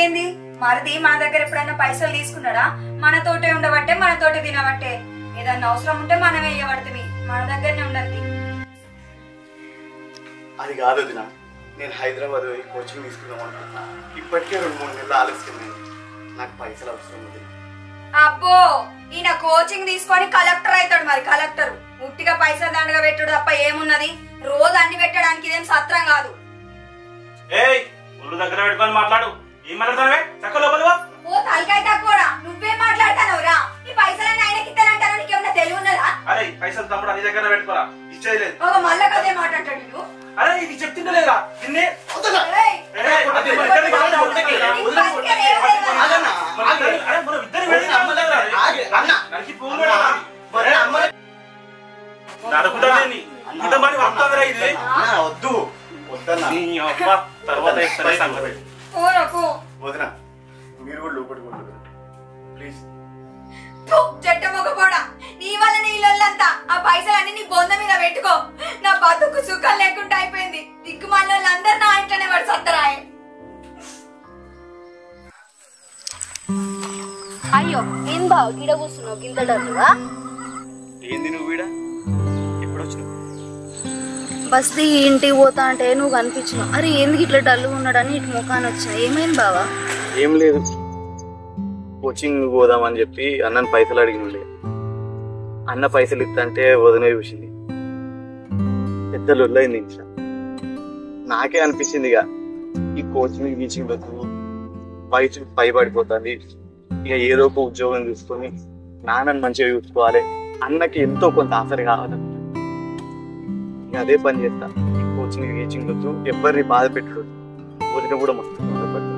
ఏంది మరిది మన దగ్గర ఎప్పుడైనా పైసలు తీసుకున్నాడా? మనతోటే ఉండబట్టే మనతోటే తినబట్టే. ఏదన్నా అవసరం ఉంటే మనమే ఇవ్వబడుతుంది, మన దగ్గరనే ఉండద్ది. అది కాదు వదినా, నేను హైదరాబాద్ పోయి కోచింగ్ తీసుకుందాం అనుకుంటున్నా. ఇప్పటికే 2-3 నెలలు ఆలస్యమైంది. నాకు పైసలు అవసరం ఉంది. అబ్బో, ఈయన కోచింగ్ తీసుకొని కలెక్టర్ అవుతాడు. మరి కలెక్టర్ ఉట్టిగా పైసలు దండగా పెట్టాడు తప్ప ఏమున్నది? రోజు అన్ని పెట్టడానికి ఇదేం సత్రం కాదు. దగ్గర పెట్టుకొని మాట్లాడు. ఏం మాట్లాడతావే? చక్క లోపలివా. ఓ తలకాయ తక్కువ, నువ్వేం మాట్లాడతానవురా? ఈ పైసలన్నీ ఆయనకి ఇస్తానంటాను, నీకేమన్నా తెలివి ఉన్నదా? అరే పైసలు తమ్ముడు అన్ని దగ్గర పెట్టుకోరా, ఇచ్చేయలేదు. ఒక మళ్ళా కదే మాట్లాడతాడు నువ్వు. అరే ఇది చెప్తుండే లేదా నిన్నే? వద్దు వద్దన్నా, తర్వాత వదినా మీరు కూడా లోపలికి ప్లీజ్. చెట్ట మొగపోడా, నీ వల్ల నీళ్ళంతా ఆ పైసలన్నీ నీ బొంద మీద పెట్టుకో. నా బతుకు సుఖం లేకుండా అయిపోయింది. దిక్కుమాలందరూ నా ఇంట్లోనే పడి సత్తరాయే. అయ్యో ఏం బావ గిడ కూర్చున్నావు? గింత డల్లుగా ఏంది నువ్వు వీడా? ఎప్పుడు వచ్చినావు? బస్తీ ఇంటికి పోతా అంటే నువ్వు కనిపించినావు. అరే ఎందుకు ఇట్లా డల్లుగా ఉన్నాడని ఇటు ముఖాన్ని వచ్చిన. ఏమైంది బావా? ఏం లేదు, కోచింగ్ పోదామని చెప్పి అన్నని పైసలు అడిగినుండే. అన్న పైసలు ఇస్తంటే వదిన చూసింది, పెద్ద లొల్లైంది. ఇంకా నాకే అనిపించింది ఇక ఈ కోచింగ్ గీచింగ్ బతుకు వయసు పైబడిపోతుంది. ఇక ఏదో ఒక ఉద్యోగం చూసుకొని నాన్నని మంచిగా చూసుకోవాలి, అన్నకి ఎంతో కొంత ఆసరి కావాలి. ఇక అదే పని చేస్తా. ఈ కోచింగ్ గీచింగ్ వద్దు, ఎవరిని బాధ పెట్టడు. వదిన కూడా మస్తు బాధపడుతుంది.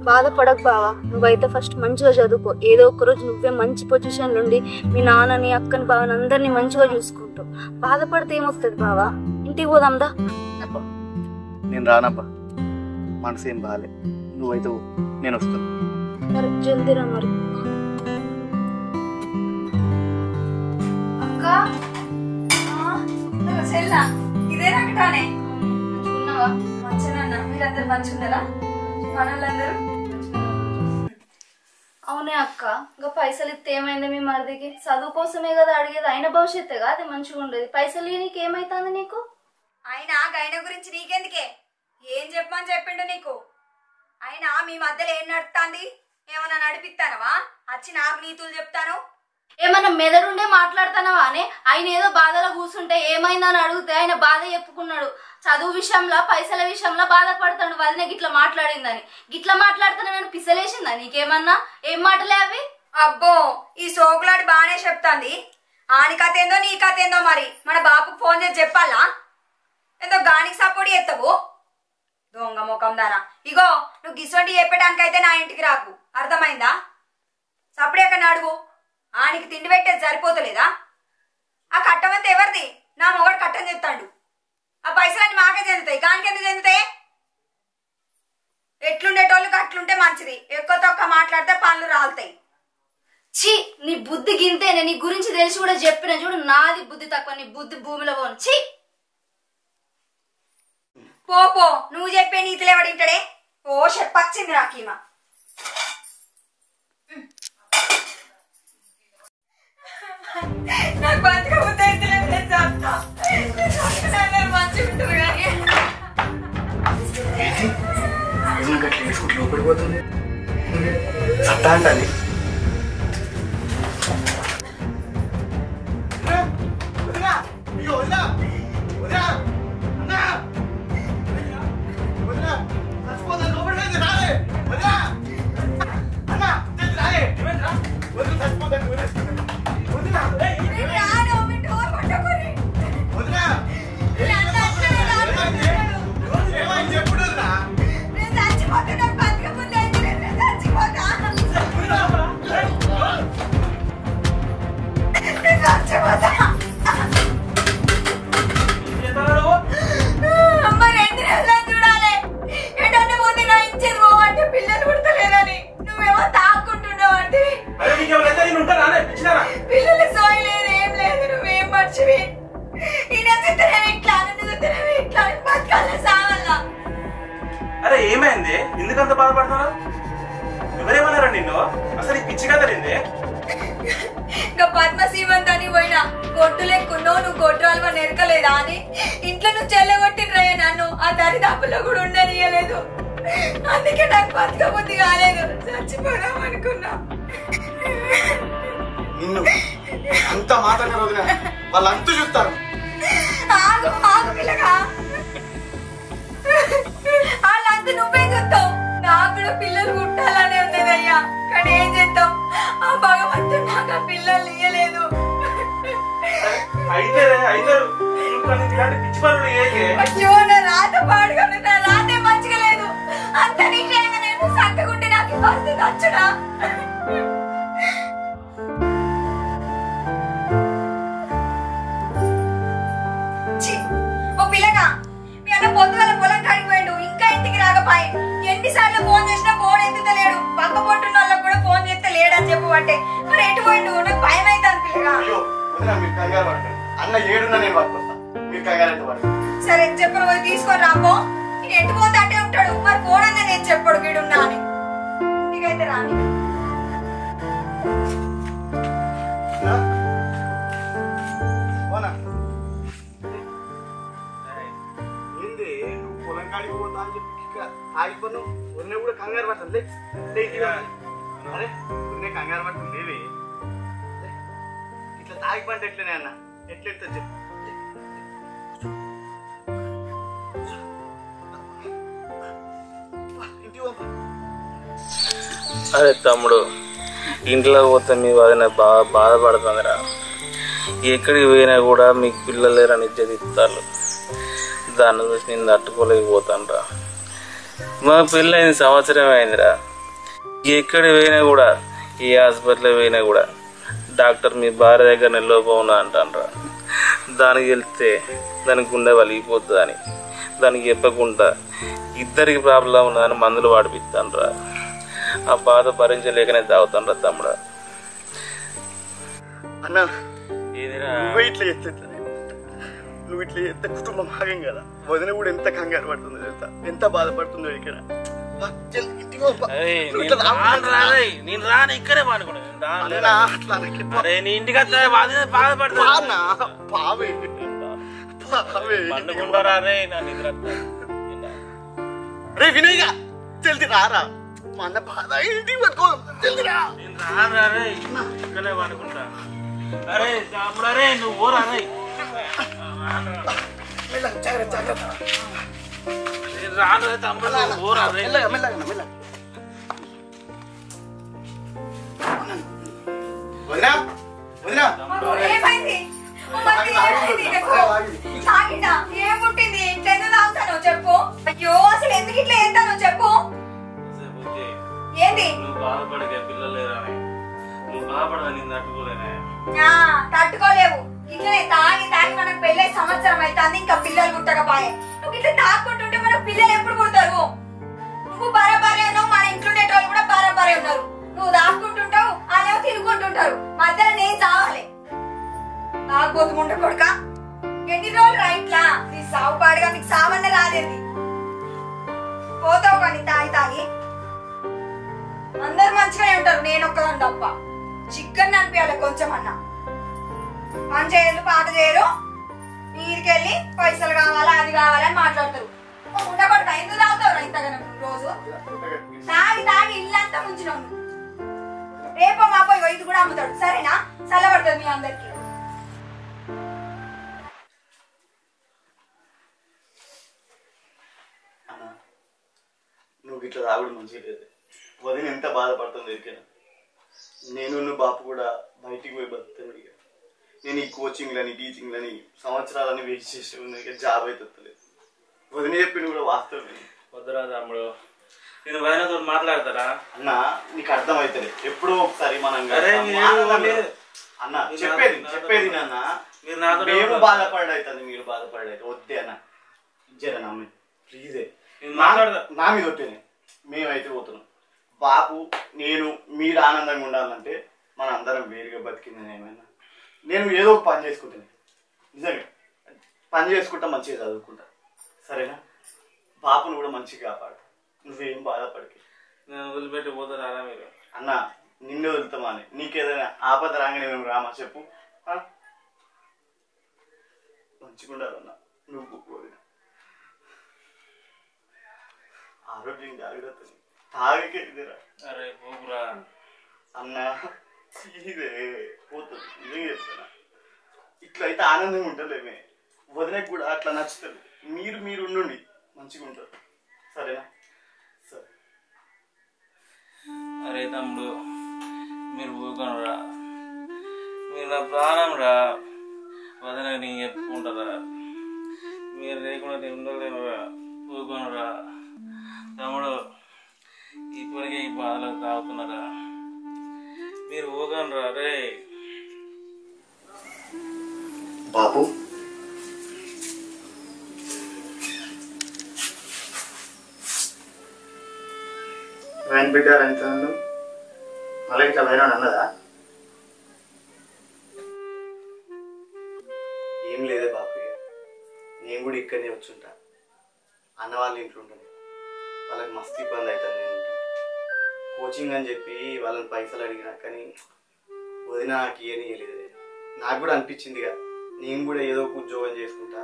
బాధపడకు బావా, నువ్వైతే ఫస్ట్ మంచిగా చదువుకో. ఏదో ఒక రోజు నువ్వే మంచి పొజిషన్ నుండి మీ నాన్నని అక్కని బావని అందరినీ మంచిగా చూసుకుంటావు. బాధపడితే ఏమొస్తుంది బావా? ఇంటికి పోదాందా? నేను రానబ్బా, మనసు ఏం బాగాలే. నువ్వైతే నేను వస్తాను. సరే జల్దీ రా మరి. అక్క చెల్లా, ఇదే రకటానే ఉన్నావా? మంచిగా మీరందరూ మంచిగున్నారా? మనోళ్ళందరూ అవునే అక్క, ఇంకా పైసలు ఇస్తే ఏమైంది? మీ మరిదికి చదువు కోసమే కదా అడిగేది, అయిన భవిష్యత్తే కదా అది మంచిగా ఉండేది. పైసలు నీకు ఏమైతుంది? నీకు అయినా గైన గురించి నీకెందుకే? ఏం చెప్పమని చెప్పిండు నీకు? అయినా మీ మధ్యలో ఏం నడుపుతాంది? ఏమన్నా నడిపిస్తానవా? వచ్చి నాకు నీతులు చెప్తాను. ఏమన్నా మెదడుండే మాట్లాడుతున్నావా అని? ఆయన ఏదో బాధలో కూర్చుంటే ఏమైందని అడిగితే ఆయన బాధ చెప్పుకున్నాడు. చదువు విషయంలో పైసల విషయంలో బాధపడతాడు. వదిన గిట్లా మాట్లాడిందని. గిట్లా మాట్లాడుతున్నా నేను పిసలేసిందా నీకేమన్నా? ఏం మాటలే అవి? అబ్బో, ఈ సోకులాడి బానే చెప్తాంది. ఆని కథ ఏందో నీ కథ ఏందో మరి మన బాపుకు ఫోన్ చేసి చెప్పాలా? ఎంతో గానికి సపోర్ట్ చేస్తావు దొంగ ముఖం దానా. ఇగో నువ్వు గిసొంటి చెప్పడానికైతే నా ఇంటికి రాకు, అర్థమైందా? సపడేక నడువు. ఆనికి తిండి పెట్టేది సరిపోతలేదా? ఆ కట్టమంతా ఎవరిది? నా మొగడు కట్టని చెప్తాడు. ఆ పైసలన్నీ మాకే చెందుతాయి, గానికి ఎందుకు చెందుతాయి? ఎట్లుండేటోళ్ళకి అట్లుంటే మంచిది. ఎక్కువ తక్కువ మాట్లాడితే పనులు రాలుతాయి. ఛీ, నీ బుద్ధి గింతేనే. నీ గురించి తెలిసి కూడా చెప్పిన చూడు, నాది బుద్ధి తక్కువ, నీ బుద్ధి భూమిలో పోను. ఛీ పో పో, నువ్వు చెప్పే నీతులు ఎవడింటాడే? ఓ చెప్పచ్చింది నాకీమా. నాకు మంచిగా మంచిగా లోపడిపోతుంది సత్తా అంటాలి. చచ్చిపోతా ఎందుకంత బాధపడుతున్నావు? ఎవరేమన్నారా నిన్ను? అసలు ఈ పిచ్చి కథ నిందే. ఇంకా పద్మసీమంతానికి పోయినా గొడ్డు లెక్కున్నావు, నువ్వు గొడ్రాలు నెరకలేదా అని ఇంట్లో నువ్వు చెల్లగొట్టినరయ్య నన్ను. ఆ దరిదాపుల్లో కూడా ఉండనియలేదు. అందుకే నాకు బతకబుద్ధి కాలేదు, చచ్చిపోదాం అనుకున్నా. నిన్ను అంత మాట వదిన వాళ్ళంతా చూస్తారు. ఆగు ఆగు పిల్లగా, వాళ్ళంతా నువ్వే చూస్తావు. నాకు కూడా పిల్లలు పుట్టాలనే ఉన్నదయ్యా, కానీ ఏం చేస్తావు, ఆ భగవంతుడు నాకు ఆ పిల్లలు ఇయ్యలేదు. అయితే ఇలాంటి పిచ్చి పనులు ఏకే? అయ్యో నా రాత పాడుగాను, నా రాతే మంచిగా లేదు. అంత నిశ్చయంగా నేను చక్కగుంటే నాకు ఈ పరిస్థితి వచ్చుడా? ఓ పిల్లగా, మీ అన్న పొద్దుగల పొలం కాడికి పోయిండు, ఇంకా ఇంటికి రాకపోయి. ఎన్నిసార్లు ఫోన్ చేసినా ఫోన్ ఎత్తుతలేడు. పక్క పొట్టున్న వాళ్ళకి కూడా ఫోన్ చేస్తే లేడని చెప్పబట్టే మరి ఎటు పోయిండు? నాకు భయం అవుతాను పిల్లగా. అన్న ఏడున్నా నేను పట్టుకొస్తా, మీరు కంగారు అయితే పడుతుంది. సరే చెప్పను, పోయి తీసుకొని రాపో. నేను ఎటు పోతే అంటే ఉంటాడు, మరి ఫోన్ అన్నా నేను చెప్పడు వీడున్నా అని. ఇంటికైతే రాని. ఏంది నువ్వు పొలం కాడికి పోతా అని చెప్పి ఆగిపోను. ఉన్నా కూడా కంగారు పడుతుంది. అరే ఉన్నా కంగారు పడుతుంది లేవి. ఇట్లా తాగిపంటే ఎట్లనే అన్న, ఎట్లెళ్తా చెప్పు. అదే తమ్ముడు, ఇంట్లో పోతే మీ వదిన బాగా బాధపడుతుందిరా. ఎక్కడికి పోయినా కూడా మీకు పిల్లలు లేరని ఇచ్చేది ఇస్తారు. దాన్ని చూసి నేను తట్టుకోలేకపోతాను రా. మా పెళ్ళైన సంవత్సరం అయిందిరా. ఎక్కడికి పోయినా కూడా, ఏ హాస్పిటల్కి పోయినా కూడా డాక్టర్ మీ భార్య దగ్గర లోపం ఉన్నా అంటానరా. దానికి వెళ్తే దానికి గుండె వలిగిపోతుంది అని దానికి చెప్పకుండా ఇద్దరికి ప్రాబ్లం ఉన్నదని మందులు వాడిపిస్తానరా. ఆ బాధ భరించలేకనే తాగుతాను రా తమ్ముడా. అన్న ఏదిరా నువ్వు ఇట్లా చేస్తే నువ్వు ఇట్లా చేస్తే కుటుంబం భాగం కదా. వదిన కూడా ఎంత కంగారు పడుతుందో తెలుసా, ఎంత బాధపడుతుందో ఇక్కడ. నేను రాను, ఇక్కడే అరే నీ ఇంటికి బాధపడుతున్నా రే వినయ్గా తెలిసి రారా, మా అన్న బాధ ఇంటికి పట్టుకో తెలిసిరా. నేను రాను రే, ఇక్కడే పడుకుంటా. అరే తమ్ముడు, అరే నువ్వు ఊరా రే. నేను రాను రే తమ్ముడు, ఊరా రే. వదినా వదినా ఏమైంది? తాగినా ఏముంటుంది? ఇట్లా ఎందుకు తాగుతాను చెప్పు. అయ్యో అసలు ఎందుకు ఇట్లా చేస్తాను చెప్పు. ఏంది నువ్వు బాధపడకే, పిల్లలు లేరని. నువ్వు బాధపడదా, నేను తట్టుకోలేనే. తట్టుకోలేవు. ఇట్లనే తాగి తాగి మనకు పెళ్ళై సంవత్సరం అవుతుంది, ఇంకా పిల్లలు పుట్టకపోయే. నువ్వు ఇట్లా తాగుకుంటుంటే మనకు పిల్లలు ఎప్పుడు పుడతారు? నువ్వు బరాబరే ఉన్నావు, మన ఇంట్లో ఉండేటోళ్ళు కూడా బరాబరే ఉన్నారు. నువ్వు దాక్కుంటుంటావు, వాళ్ళేమో తిరుగుకుంటుంటారు. మధ్యలో నేను చావాలి. తాగబోతు ముండ కొడుక, ఎన్ని రోజులు రైట్లా నీ సాగు పాడుగా. నీకు సావన్న రాదేంది? పోతావు కానీ తాగి తాగి. అందరు మంచిగానే ఉంటారు, నేను ఒక్కదాన్ని తప్ప. చికెన్ అనిపించాలి కొంచెం అన్న. పని చేయరు, పాట చేయరు, మీరికెళ్ళి పైసలు కావాలా అది కావాలని మాట్లాడతారు. ఉండకూడదు. ఎందుకు తాగుతావు ఇంతగానో రోజు? తాగి తాగి ఇల్లంతా ముంచినావు. రేపో మాపో ఇది కూడా అమ్ముతాడు. సరేనా? చల్లబడుతుంది మీ అందరికి. నువ్వు ఇట్లా తాగుడు మంచిగా లేదు. వదిన ఎంత బాధపడుతుంది ఎరికైనా. నేను నువ్వు బాపు కూడా బయటికి పోయి బతుకుతాను. ఇక నేను ఈ కోచింగ్లని టీచింగ్లని సంవత్సరాలని వేస్ట్ చేసే ఉన్నాయి. జాబ్ అయితే లేదు. వదిన చెప్పింది కూడా వాస్తవమే. వద్దురా తమ్ముడు, నేను వదినతో మాట్లాడతారా అన్న? నీకు అర్థం అవుతుంది. ఎప్పుడో ఒకసారి మనం అన్న చెప్పేది నాన్న. మేము బాధపడవుతుంది, మీరు బాధపడైతే వద్దే అన్న. జర నమ్మి ప్లీజే, నా మీద వస్తేనే మేమైతే పోతున్నాం. బాపు నేను మీరు ఆనందంగా ఉండాలంటే మన అందరం వేరుగా బతికిందని ఏమైనా. నేను ఏదో ఒక పని చేసుకుంటాను, నిజంగా పని చేసుకుంటా, మంచిగా చదువుకుంటా. సరేనా? బాపును కూడా మంచిగా కాపాడు. నువ్వేం బాధపడకి. నేను వదిలిపెట్టి పోతారా మీరు? అన్న నిన్ను వదులుతామా అని, నీకేదైనా ఆపద రాగానే మేము రామా చెప్పు. మంచిగుండాలన్న నువ్వు పోయిన ఆరోగ్యం జాగ్రత్త, తాగకే ఇదేరా. అరే పోకురా అన్న, ఇదే పోతుంది. ఇదే చెప్తానా, ఇట్లా అయితే ఆనందంగా ఉంటలేమే. వదినకు కూడా అట్లా నచ్చుతుంది. మీరు ఉండండి, మంచిగా ఉంటారు. సరేనా? సరే. అరే తమ్ముడు, మీరు పోకనురా, మీరు నా ప్రాణం రా. వదిన నేను చెప్పుకుంటారా, మీరు లేకుండా నేను ఉండలేనురా. పోకనురా తమ్ముడు, ఇప్పటికే ఈ బాధలకు తాగుతున్నారా. మీరు పోకనురా రే. బాబు వ్యాన్ పెట్టారు ఎంత మళ్ళీ ఇట్లా పోయినా అన్నదా? ఏం లేదే బాబు, నేను కూడా ఇక్కడనే వచ్చుంటా. అన్న వాళ్ళ ఇంట్లో ఉంటాను, వాళ్ళకి మస్తు ఇబ్బంది అవుతుంది. నేను కోచింగ్ అని చెప్పి వాళ్ళని పైసలు అడిగినా కానీ వదిన నాకు ఇయ్యలేదు. నాకు కూడా అనిపించిందిగా, నేను కూడా ఏదో ఒక ఉద్యోగం చేసుకుంటా,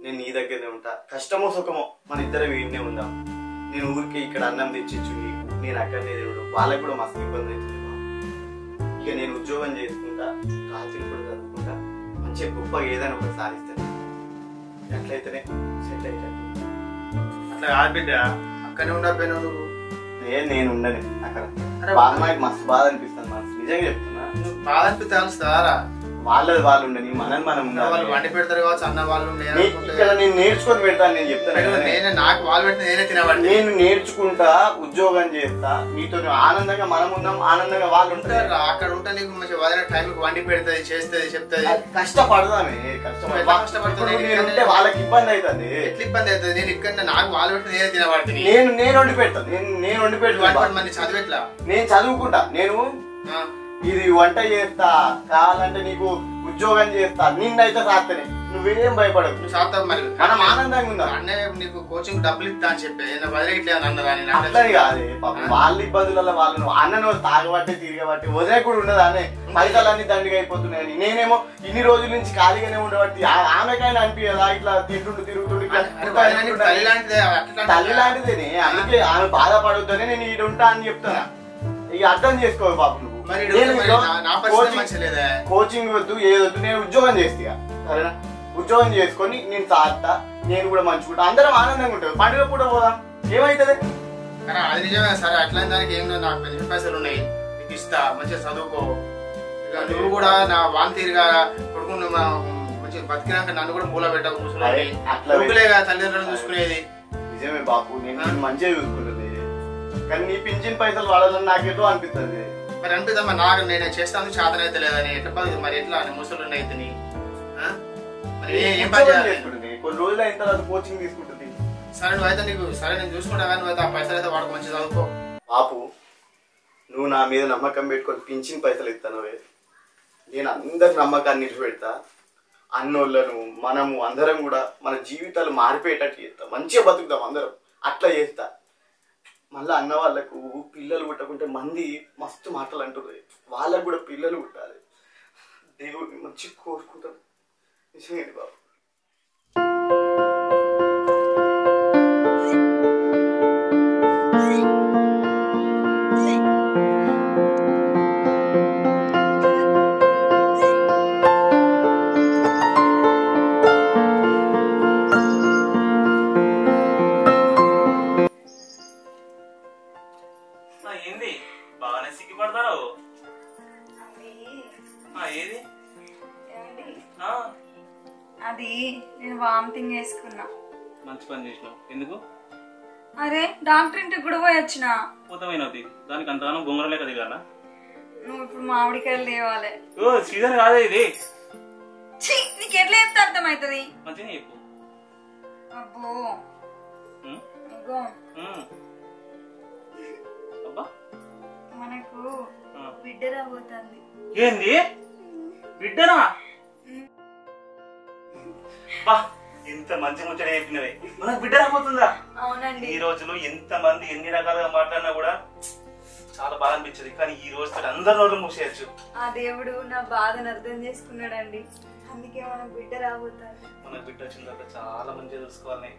నేను నీ దగ్గరనే ఉంటా, కష్టమో సుఖమో మన ఇద్దరం వీడినే ఉందాం. నేను ఊరికి ఇక్కడ అన్నం తెచ్చిచ్చు నీకు, నేను అక్కడనే దేవుడు. వాళ్ళకి కూడా మస్తు ఇబ్బంది అవుతుంది బాబు. ఇక నేను ఉద్యోగం చేసుకుంటా, రాత్రి కూడా చదువుకుంటా, మంచిగా గొప్పగా ఏదైనా ఒకటి సాధిస్తాను. ఎట్లయితేనే సెట్ అవుతాను. అట్లా కాదు బిడ్డ, అక్కడనే ఉండకపోయినా నువ్వు. నేను ఉండను అక్కడ. అమ్మాయికి మస్తు బాధ అనిపిస్తాను, మనసు నిజంగా చెప్తున్నా. నువ్వు బాధ అనిపిస్తారా? వాళ్ళది వాళ్ళు ఉండని, మనం వాళ్ళు వండి పెడతారు కావచ్చు, అన్న వాళ్ళు. ఇక్కడ నేను నేర్చుకొని పెడతాను. నేను చెప్తాను, నాకు వాళ్ళు పెడితే నేనే తినవాడి. నేను నేర్చుకుంటా, ఉద్యోగం చేస్తా, నీతో ఆనందంగా మనం ఉన్నాం, ఆనందంగా వాళ్ళు ఉంటారు. అక్కడ ఉంటా, నీకు మంచి వదిన టైంకి వండి పెడుతుంది, చేస్తుంది, చెప్తుంది. కష్టపడదామే, కష్టపడితే వాళ్ళకి ఇబ్బంది అవుతుంది. ఎట్లా ఇబ్బంది అవుతుంది? నేను ఇక్కడ నాకు వాళ్ళు పెడితే నేనే తినవాడుతుంది. నేను వండి పెడతాను, నేను వండి పెడతాను. మరి చదువు ఎట్లా? నేను చదువుకుంటా, నేను ఇది వంట చేస్తా, కావాలంటే నీకు ఉద్యోగం చేస్తా, నిన్నైతే సాత్తనే, నువ్వేం భయపడకు. నువ్వు సాగుతావు. మరి మనం ఆనందంగా ఉందా? అన్నయ్య నీకు కోచింగ్ డబ్బులు ఇస్తా అని చెప్పి వదిలేట్లే అన్నదా? అట్లని కాదే పాపం, వాళ్ళ ఇబ్బందులలో వాళ్ళు అన్నను తాగబట్టి తిరగబట్టి వదిలే కూడా ఉండదు. అనే పైసలన్నీ దండిగా అయిపోతున్నాయని, నేనేమో ఇన్ని రోజుల నుంచి ఖాళీగానే ఉండబట్టి ఆమెకైనా అనిపించదా ఇట్లా తింటుండు తిరుగుతుండు. తల్లి లాంటిదేనే, అందుకే ఆమె బాధపడొద్దనే నేను ఈడు ఉంటా అని చెప్తున్నా. ఇక అర్థం చేసుకోవాలి పాపం. నువ్వు కోచింగ్ వద్దు, ఏదొద్దు, నేను ఉద్యోగం చేస్తా. సరేనా? ఉద్యోగం చేసుకొని నేను సాగుతా, నేను కూడా మంచుకుంటా, అందరం ఆనందంగా ఉంటాం. పండుగ పూట పోదాం, ఏమైతుంది? అది నిజమే. సరే, అట్లాంటి దానికి ఏం నాకు పెన్షన్ పైసలు ఉన్నాయి, నీకు ఇస్తా, మంచిగా చదువుకో. ఇక నువ్వు కూడా నా వాంతీరుగా కొడుకుని మంచిగా బతికినాక నన్ను కూడా మూల పెట్టకు. ముసలిగా తల్లిదండ్రులను చూసుకునేది. నిజమే బాపు, నేను మంచిగా చూసుకుంటుంది, కానీ నీ పింఛన్ పైసలు వాడాలని నాకేదో అనిపిస్తుంది. మరి అనిపిద్దామా? నాకు నేను చేస్తాను, చేతన అయితే లేదని. ఎట్లా మరి ఎట్లా ముసలు అయితే కొన్ని రోజులు అయిన తర్వాత కోచింగ్ తీసుకుంటుంది. సరే, నువ్వైతే నీకు సరే నేను చూసుకుంటా, కానీ నువ్వు ఆ పైసలు అయితే వాడుకు మంచిగా చదువుకో. బాపు, నువ్వు నా మీద నమ్మకం పెట్టుకొని పింఛన్ పైసలు ఇస్తానవే, నేను అందరి నమ్మకాన్ని నిలబెడతా. అన్నోళ్ళను మనము అందరం కూడా మన జీవితాలు మారిపోయేటట్టు చేస్తాం, మంచిగా బతుకుతాం అందరం. అట్లా చేస్తా. మళ్ళీ అన్న వాళ్ళకు పిల్లలు పుట్టకుంటే మంది మస్తు మాటలు అంటున్నారు, వాళ్ళకు కూడా పిల్లలు పుట్టాలి. దేవుడిని మంచి కోరుకుంటాం. నిజంగా బాబు. ఏంది బాగానే సిగ్గుపడతారు? ఏది? అది నేను వామిటింగ్ వేసుకున్నా. మంచి పని చేసినావు. ఎందుకు? అరే డాక్టర్ ఇంటికి కూడా పోయి వచ్చిన. పోతామైనది దానికి అంతగానో బొంగరలే కదా కదా. నువ్వు ఇప్పుడు మామిడికాయలు తేవాలి. ఓ సీజన్ కాదే ఇది. నీకు ఎట్లా చెప్తే అర్థమవుతుంది? మంచిగా చెప్పు. అబ్బో అబ్బా, మనకు బిడ్డ రాబోతుంది. ఏంది బిడ్డనా? బా, ఎంత ఇంత మంచి ముచ్చట చెప్పినవే. మనకు బిడ్డ రాబోతుందా? అవునండి. ఈ రోజులు ఎంత మంది ఎన్ని రకాలుగా మాట్లాడినా కూడా చాలా బాగా అనిపించదు. కానీ ఈ రోజు అందరి నోళ్ళు మూసేయచ్చు. ఆ దేవుడు నా బాధను అర్థం చేసుకున్నాడండి. అందుకే మనకు బిడ్డ రాబోతారు. మనకు బిడ్డ వచ్చిన తర్వాత చాలా మంచిగా చూసుకోవాలి.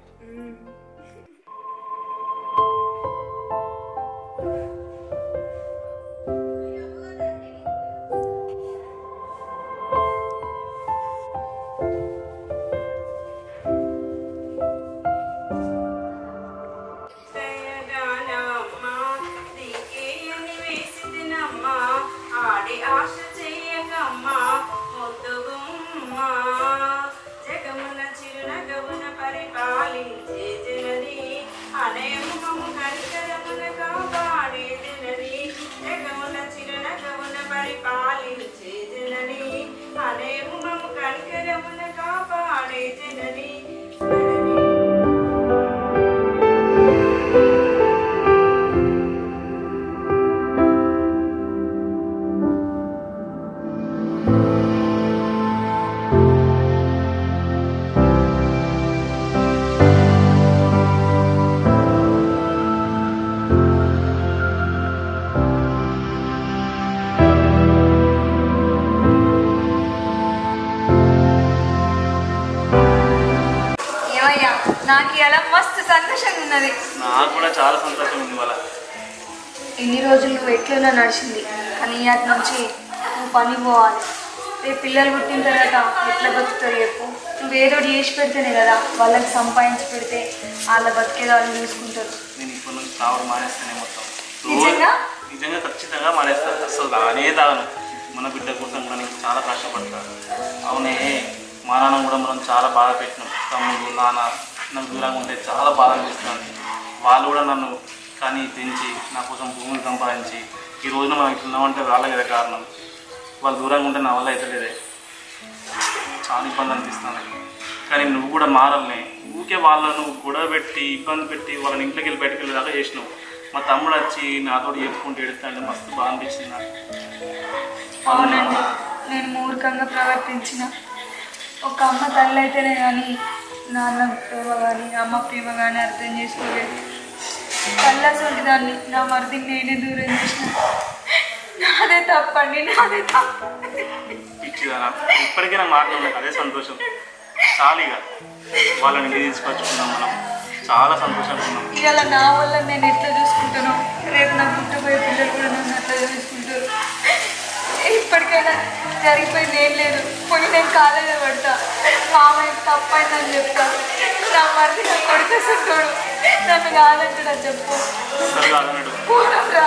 నాకు ఇలా మస్తు సంతోషంగా ఉన్నది. నాకు కూడా చాలా సంతోషం ఉంది. వాళ్ళ ఎన్ని రోజులు నువ్వు ఎట్లన్నా నడిచింది, కానీ అటు నుంచి నువ్వు పని పోవాలి. రేపు పిల్లలు పుట్టిన తర్వాత ఎట్లా బతుకుతారు చెప్పు. నువ్వు ఏదో చేసి పెడితేనే కదా వాళ్ళకి సంపాదించి పెడితే వాళ్ళ బతికేదో వాళ్ళు చూసుకుంటారు. నేను ఇప్పటి నుంచి తాగడం మానేస్తానే మొత్తం. నిజంగా నిజంగా ఖచ్చితంగా మానేస్తాను. అసలు తాగనే తాగను. మన బిడ్డ కోసం కూడా నేను చాలా కష్టపడతాను. అవునే, మా నాన్న కూడా మనం చాలా బాధ పెట్టినాం. తమ్ముడు నాన్న నాకు దూరంగా ఉంటే చాలా బాధ అనిపిస్తుంది. వాళ్ళు కూడా నన్ను కానీ పెంచి నా కోసం భూమిని సంపాదించి ఈ రోజున మనం ఇట్లా ఉన్నామంటే వాళ్ళ కదా కారణం. వాళ్ళు దూరంగా ఉంటే నా వల్ల అవుతలేదే, చాలా ఇబ్బంది అనిపిస్తుంది. కానీ నువ్వు కూడా మారాలనే. ఊరికే వాళ్ళను గొడవ పెట్టి ఇబ్బంది పెట్టి వాళ్ళని ఇంట్లోకి వెళ్ళి బయటకు వెళ్ళేదాకా చేసినావు. మా తమ్ముడు వచ్చి నాతో చెప్పుకుంటూ ఎడుతాంటే మస్తు బాగా అనిపించింది నాకు. అవునండి, నేను మూర్ఖంగా ప్రవర్తించిన. ఒక అమ్మ తల్లి అయితేనే కానీ నాన్న ప్రేమ కానీ అమ్మ ప్రేమ కానీ అర్థం చేసుకోలేదు. కళ్ళసంటి దాన్ని నా మరిదిని నేనే దూరం చేసిన. నాదే తప్పండి, నాదే తప్పు. ఇచ్చిదానా ఇప్పటికైనా మాట్లాడలేదు, అదే సంతోషం. చాలీగా వాళ్ళని తీసుకొచ్చుకున్నాం మనం, చాలా సంతోషంగా ఉన్నాం. ఇవాళ నా వల్ల నేను ఎట్లా చూసుకుంటాను, రేపు నా పుట్టబోయే పిల్లలు కూడా నన్ను అట్లా చూసుకుంటారు. ఇప్పటికైనా జరిగిపోయింది ఏం లేదు, పోయి నేను కాలేజీ పడతా. మామయ్య తప్పైందని చెప్తా. నా మరిది నా కొడుకు ఉంటాడు, నన్ను కాదంటాడా చెప్పు. అసలు కాదన్నాడు. పోరా